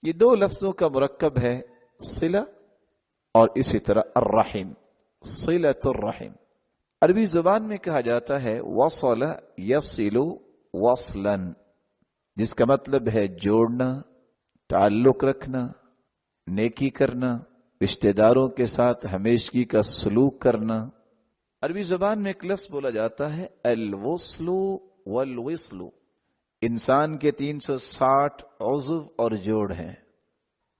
یہ دو لفظوں کا مرکب ہے صلہ اور اسی طرح الرحم، صلۃ الرحم۔ عربی زبان میں کہا جاتا ہے وصل یصل وصلا، جس کا مطلب ہے جوڑنا، تعلق رکھنا، نیکی کرنا، رشتہ داروں کے ساتھ ہمیشگی کا سلوک کرنا۔ عربی زبان میں ایک لفظ بولا جاتا ہے الوصل والوصل۔ انسان کے 360 عضو اور جوڑ ہیں۔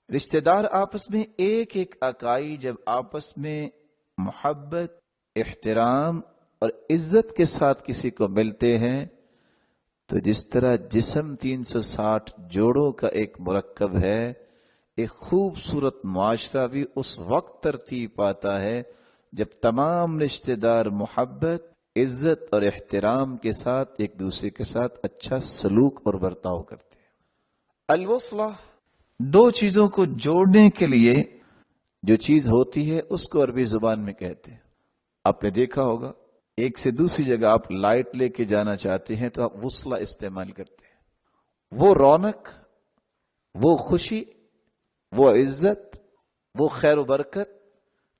رشتہ دار آپس میں ایک ایک اکائی جب آپس میں محبت، احترام اور عزت کے ساتھ کسی کو ملتے ہیں تو جس طرح جسم 360 جوڑوں کا ایک مرکب ہے، ایک خوبصورت معاشرہ بھی اس وقت ترتیب پاتا ہے جب تمام رشتہ دار محبت، عزت اور احترام کے ساتھ ایک دوسرے کے ساتھ اچھا سلوک اور برتاؤ کرتے ہیں۔ الوصلہ، دو چیزوں کو جوڑنے کے لیے جو چیز ہوتی ہے اس کو عربی زبان میں کہتے ہیں۔ آپ نے دیکھا ہوگا ایک سے دوسری جگہ آپ لائٹ لے کے جانا چاہتے ہیں تو آپ وصلہ استعمال کرتے ہیں۔ وہ رونق، وہ خوشی، وہ عزت، وہ خیر و برکت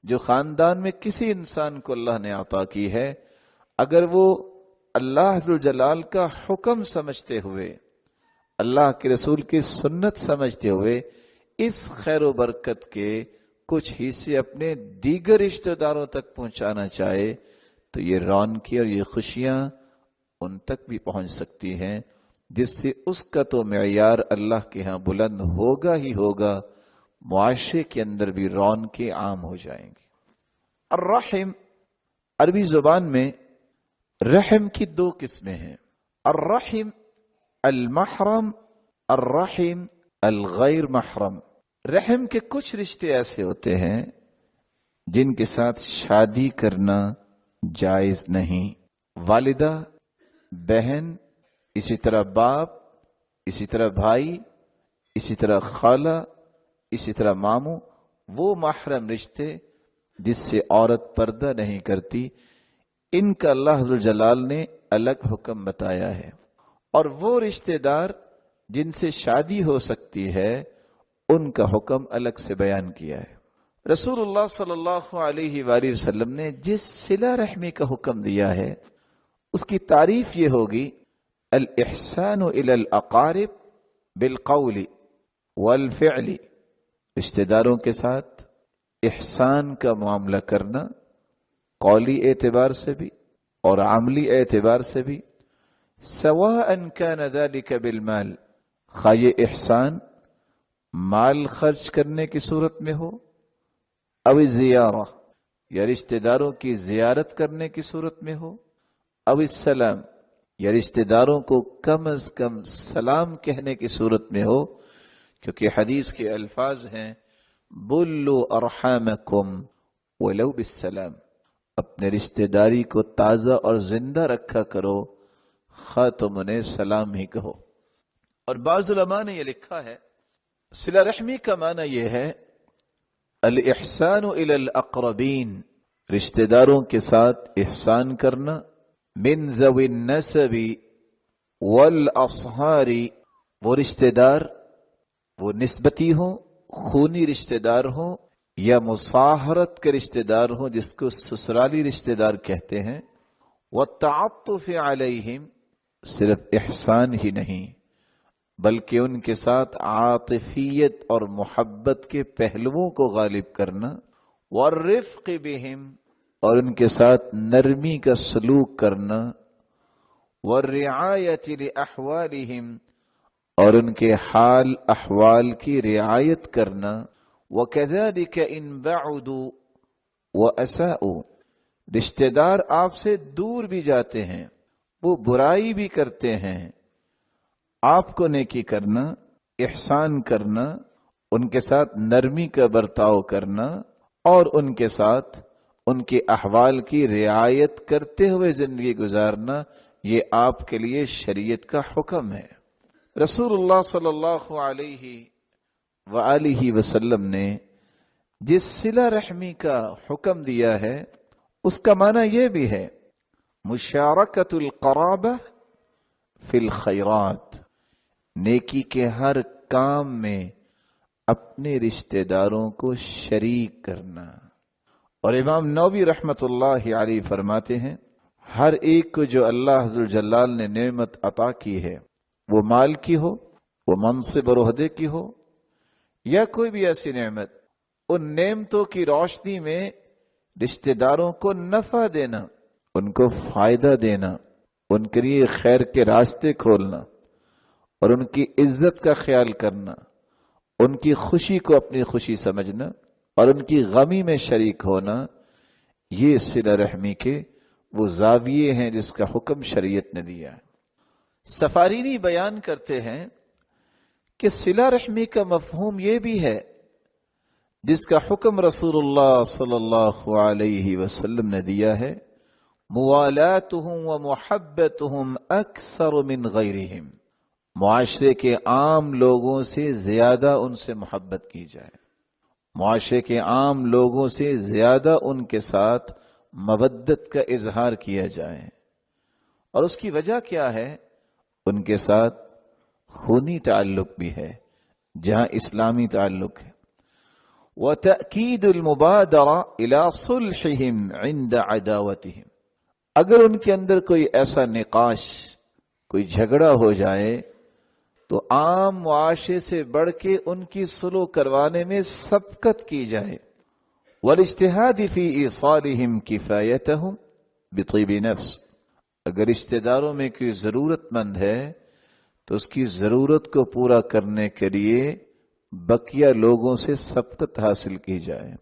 جو خاندان میں کسی انسان کو اللہ نے عطا کی ہے، اگر وہ اللہ ذو الجلال کا حکم سمجھتے ہوئے، اللہ کے رسول کی سنت سمجھتے ہوئے اس خیر و برکت کے کچھ حصے اپنے دیگر رشتہ داروں تک پہنچانا چاہے تو یہ رونقیں اور یہ خوشیاں ان تک بھی پہنچ سکتی ہیں، جس سے اس کا تو معیار اللہ کے ہاں بلند ہوگا ہی ہوگا، معاشرے کے اندر بھی رونقیں عام ہو جائیں گی۔ الرحم، عربی زبان میں رحم کی دو قسمیں ہیں، الرحم المحرم، الرحم الغیر محرم۔ رحم کے کچھ رشتے ایسے ہوتے ہیں جن کے ساتھ شادی کرنا جائز نہیں، والدہ، بہن، اسی طرح باپ، اسی طرح بھائی، اسی طرح خالہ، اسی طرح ماموں، وہ محرم رشتے جس سے عورت پردہ نہیں کرتی، ان کا اللہ ذو الجلال نے الگ حکم بتایا ہے۔ اور وہ رشتہ دار جن سے شادی ہو سکتی ہے ان کا حکم الگ سے بیان کیا ہے۔ رسول اللہ صلی اللہ علیہ وآلہ وسلم نے جس صلہ رحمی کا حکم دیا ہے اس کی تعریف یہ ہوگی الاحسان الی الاقارب بالقول والفعل، رشتہ داروں کے ساتھ احسان کا معاملہ کرنا، قولی اعتبار سے بھی اور عملی اعتبار سے بھی، سواء کان ذلك بالمال، خواہ یہ احسان مال خرچ کرنے کی صورت میں ہو، او زیارہ یا رشتہ داروں کی زیارت کرنے کی صورت میں ہو، او السلام یا رشتہ داروں کو کم از کم سلام کہنے کی صورت میں ہو، کیونکہ حدیث کے الفاظ ہیں بلو ارحامکم ولو بالسلام، اپنے رشتہ داری کو تازہ اور زندہ رکھا کرو، خواہ تم انہیں سلام ہی کہو۔ اور بعض علماء نے یہ لکھا ہے صلہ رحمی کا معنی یہ ہے الاحسان الی الاقربین، رشتہ داروں کے ساتھ احسان کرنا، من ذوی النسب والاصہار، وہ رشتہ دار وہ نسبتی ہوں، خونی رشتہ دار ہوں یا مصاہرت کے رشتہ دار ہوں جس کو سسرالی رشتہ دار کہتے ہیں، والتعطف علیہم، صرف احسان ہی نہیں بلکہ ان کے ساتھ عاطفیت اور محبت کے پہلوؤں کو غالب کرنا، والرفق بہم، اور ان کے ساتھ نرمی کا سلوک کرنا، والرعایت لاحوالہم، اور ان کے حال احوال کی رعایت کرنا، وکذالک ان بعدوا واساءوا، رشتہ دار آپ سے دور بھی جاتے ہیں، وہ برائی بھی کرتے ہیں، آپ کو نیکی کرنا، احسان کرنا، ان کے ساتھ نرمی کا برتاؤ کرنا اور ان کے ساتھ ان کے احوال کی رعایت کرتے ہوئے زندگی گزارنا، یہ آپ کے لیے شریعت کا حکم ہے۔ رسول اللہ صلی اللہ علیہ وآلہ وسلم نے جس صلہ رحمی کا حکم دیا ہے اس کا معنی یہ بھی ہے مشارکت القرابہ فی الخیرات، نیکی کے ہر کام میں اپنے رشتہ داروں کو شریک کرنا۔ اور امام نووی رحمت اللہ علیہ فرماتے ہیں ہر ایک کو جو اللہ ذو الجلال نے نعمت عطا کی ہے، وہ مال کی ہو، وہ منصب اور عہدے کی ہو، یا کوئی بھی ایسی نعمت، ان نعمتوں کی روشنی میں رشتہ داروں کو نفع دینا، ان کو فائدہ دینا، ان کے لیے خیر کے راستے کھولنا اور ان کی عزت کا خیال کرنا، ان کی خوشی کو اپنی خوشی سمجھنا اور ان کی غمی میں شریک ہونا، یہ صلہ رحمی کے وہ زاویے ہیں جس کا حکم شریعت نے دیا ہے۔ سفارینی بیان کرتے ہیں کہ صلہ رحمی کا مفہوم یہ بھی ہے جس کا حکم رسول اللہ صلی اللہ علیہ وسلم نے دیا ہے، موالاتہم و محبتہم اکثر من غیرہم، معاشرے کے عام لوگوں سے زیادہ ان سے محبت کی جائے، معاشرے کے عام لوگوں سے زیادہ ان کے ساتھ مودت کا اظہار کیا جائے۔ اور اس کی وجہ کیا ہے؟ ان کے ساتھ خونی تعلق بھی ہے جہاں اسلامی تعلق ہے۔ وَتَأْكِيدُ الْمُبَادَرَةِ إِلَى صُلْحِهِمْ عِنْدَ عَدَاوَتِهِمْ، اگر ان کے اندر کوئی ایسا نقاش، کوئی جھگڑا ہو جائے تو عام معاشرے سے بڑھ کے ان کی صلح کروانے میں سبقت کی جائے۔ وَالْاجْتِهَادِ فِي إِيصَالِهِمْ كِفَایَتَهُمْ بِطِیبِ نَفْس، اگر رشتہ داروں میں کوئی ضرورت مند ہے تو اس کی ضرورت کو پورا کرنے کے لیے بقیہ لوگوں سے سبقت حاصل کی جائے۔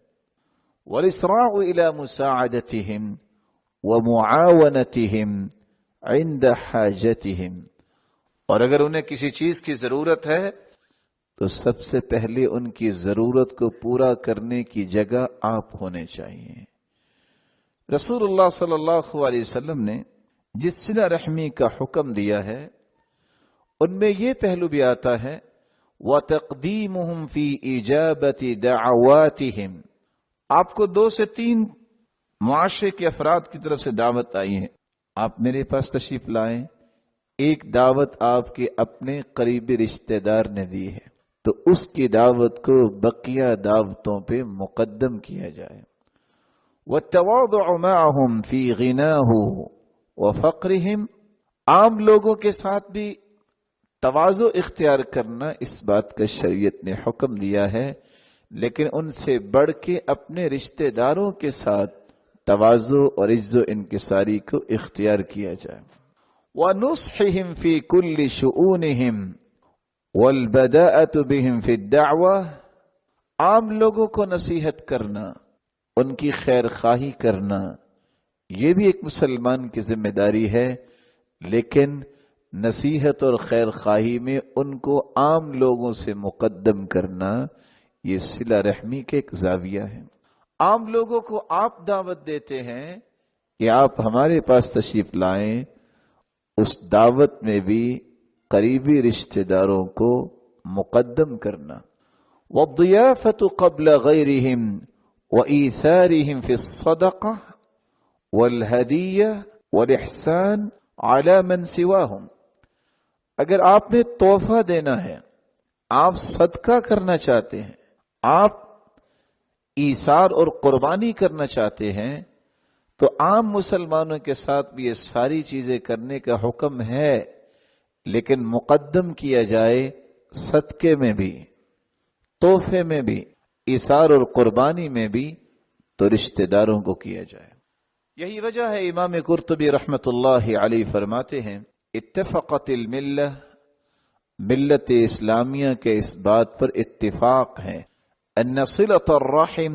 وَالْإِسْرَاعُ إِلَى مُسَاعَدَتِهِمْ وَمُعَاوَنَتِهِمْ عِنْدَ حَاجَتِهِمْ، اور اگر انہیں کسی چیز کی ضرورت ہے تو سب سے پہلے ان کی ضرورت کو پورا کرنے کی جگہ آپ ہونے چاہیے۔ رسول اللہ صلی اللہ علیہ وسلم نے جس صلہ رحمی کا حکم دیا ہے ان میں یہ پہلو بھی آتا ہے وَتَقْدِيمُهُمْ فِي إِجَابَةِ دَعَوَاتِهِمْ، آپ کو 2 سے 3 معاشرے کے افراد کی طرف سے دعوت آئی ہے، آپ میرے پاس تشریف لائیں، ایک دعوت آپ کے اپنے قریبی رشتہ دار نے دی ہے تو اس کی دعوت کو بقیہ دعوتوں پہ مقدم کیا جائے۔ وَالتَّوَاضُعُ مَعَهُمْ فِي غِنَاهُ وَفَقْرِهِمْ، عام لوگوں کے ساتھ بھی تواضع اختیار کرنا اس بات کا شریعت نے حکم دیا ہے، لیکن ان سے بڑھ کے اپنے رشتہ داروں کے ساتھ تواضع اور عز و انکساری کو اختیار کیا جائے۔ وَنُصْحِهِمْ فِي كُلِّ شُؤُونِهِمْ وَالْبَدَاءَةُ بِهِمْ فِي الدَّعْوَةِ، عام لوگوں کو نصیحت کرنا، ان کی خیر خواہی کرنا، یہ بھی ایک مسلمان کی ذمہ داری ہے، لیکن نصیحت اور خیر خواہی میں ان کو عام لوگوں سے مقدم کرنا یہ صلہ رحمی کے ایک زاویہ ہے۔ عام لوگوں کو آپ دعوت دیتے ہیں کہ آپ ہمارے پاس تشریف لائیں، اس دعوت میں بھی قریبی رشتہ داروں کو مقدم کرنا۔ وَالضِّيَافَةُ قَبْلَ غَيْرِهِمْ وَإِيثَارِهِمْ فِي الصَّدَقَةِ وَالْهَدِيَّةِ وَالْإِحْسَانِ عَلَى مَنْ سِوَاهُمْ، اگر آپ نے تحفہ دینا ہے، آپ صدقہ کرنا چاہتے ہیں، آپ ایثار اور قربانی کرنا چاہتے ہیں، تو عام مسلمانوں کے ساتھ بھی یہ ساری چیزیں کرنے کا حکم ہے، لیکن مقدم کیا جائے صدقے میں بھی، تحفے میں بھی، ایثار اور قربانی میں بھی، تو رشتہ داروں کو کیا جائے۔ یہی وجہ ہے امام قرطبی رحمت اللہ علیہ فرماتے ہیں اتفقت الملہ، ملت اسلامیہ کے اس بات پر اتفاق ہے ان صلۃ الرحم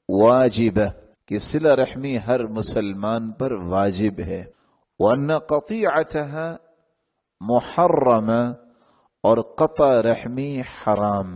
واجبہ، کہ صلہ رحمی ہر مسلمان پر واجب ہے، وان قطیعتها محرمہ، اور قطع رحمی حرام۔